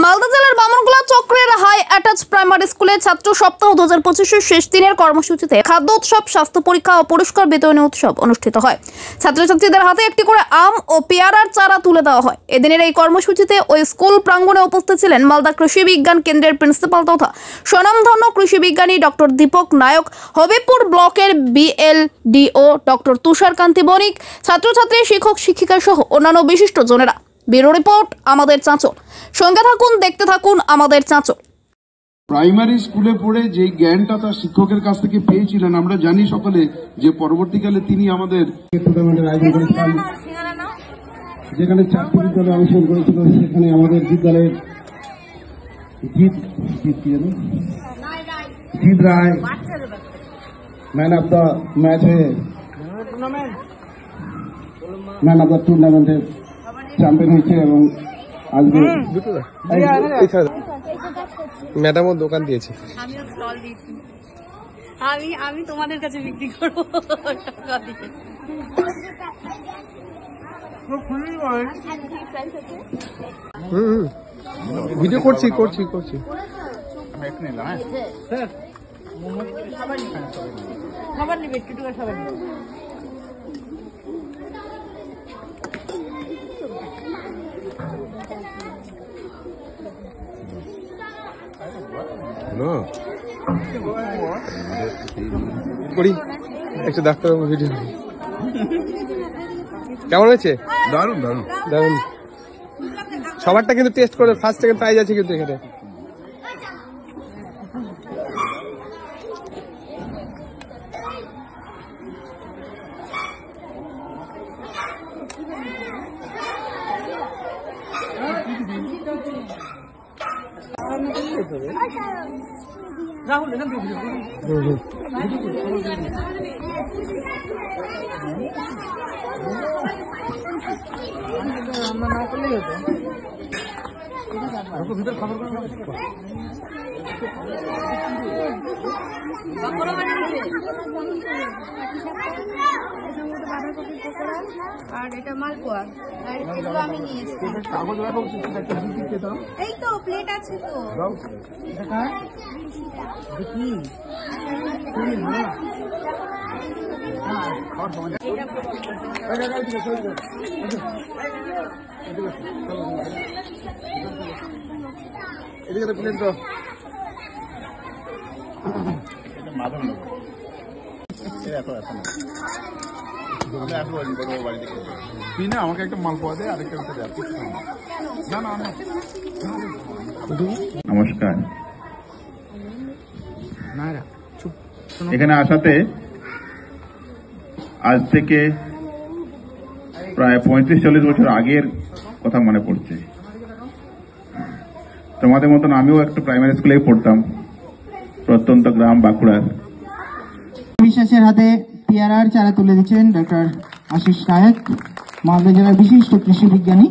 মালদা জেলার বামনগোলা চক্রের high attach primary স্কুলে ছাত্র সপ্তাহ 2025-এর শেষ দিনের কর্মসূচিতে খাদ্য উৎসব, স্বাস্থ্য পরীক্ষা ও পুরস্কার বিতরণী উৎসব অনুষ্ঠিত হয়। ছাত্রছাত্রীদের হাতে একটি করে আম ও পেয়ারার চারা তুলে দেওয়া হয়। এদিনের এই কর্মসূচিতে ওই স্কুল প্রাঙ্গণে উপস্থিত ছিলেন মালদা কৃষি বিজ্ঞান কেন্দ্রের প্রিন্সিপাল তথা স্বনামধন্য কৃষি বিজ্ঞানী ডক্টর দীপক নায়ক, হবিবপুর ব্লকের বিএলডিও ডক্টর তুষারকান্তি বণিক, ছাত্রছাত্রী, শিক্ষক শিক্ষিকা সহ অন্যান্য বিশিষ্ট জনেরা। ব্যুরো রিপোর্ট, আমাদের চাঁচল। সঙ্গে থাকুন, দেখতে থাকুন আমাদের চাঁচল। প্রাইমারি স্কুলে পড়ে যে জ্ঞানটা তার শিক্ষকের কাছ থেকে পেয়েছিলেন, আমরা জানি সকলে যে পরবর্তীকালে তিনি আমাদের টুর্নামেন্টের আয়োজন করেছিলেন, যেখানে 4টি বিদ্যালয় অংশগ্রহণ করেছিল। সেখানে আমাদের বিদ্যালয়ের জিৎ রায় ম্যান অফ দ্য ম্যাচে, ম্যান অফ দ্য টুর্নামেন্টের চ্যাম্পিয়ন হয়েছে। এবং আজকে ম্যাডামও দোকান দিয়েছে, আমিও স্টল দিয়েছি। আমি তোমাদের কাছে বিক্রি করবো টাকা দিয়ে। ভিডিও করছি। খাবার নিবে, একটু খাবার নিবে। করি একটা ডাক্তারবাবু ভিডিও। কেমন হয়েছে? দারুণ দারুণ দারুণ। সবারটা কিন্তু টেস্ট করে ফার্স্ট সেকেন্ড প্রাইজ আছে কিন্তু এখানে। রাহুল এখান থেকে রান্না না করলেই হতো। ভিতরে খাবার আর এটা মালপোয়া, আর এগুলো আমি নিয়ে এসেছি। এই তো প্লেট আছে তো। এদিকে প্লেট তো আমাকে একটা মালপোয়া দেয়, আরেকটা না। নমস্কার। এখানে আসাতে আজ থেকে প্রায় 35-40 বছর আগের কথা মনে পড়ছে। তোমাদের মতন আমিও একটা প্রাইমারি স্কুলেই পড়তাম, প্রত্যন্ত গ্রাম বাঁকুড়ার। বিশ্বাসের হাতে পেয়ারার চারা তুলে দিচ্ছেন ডক্টর আশিস নায়ক, মালদা জেলার বিশিষ্ট কৃষি বিজ্ঞানী।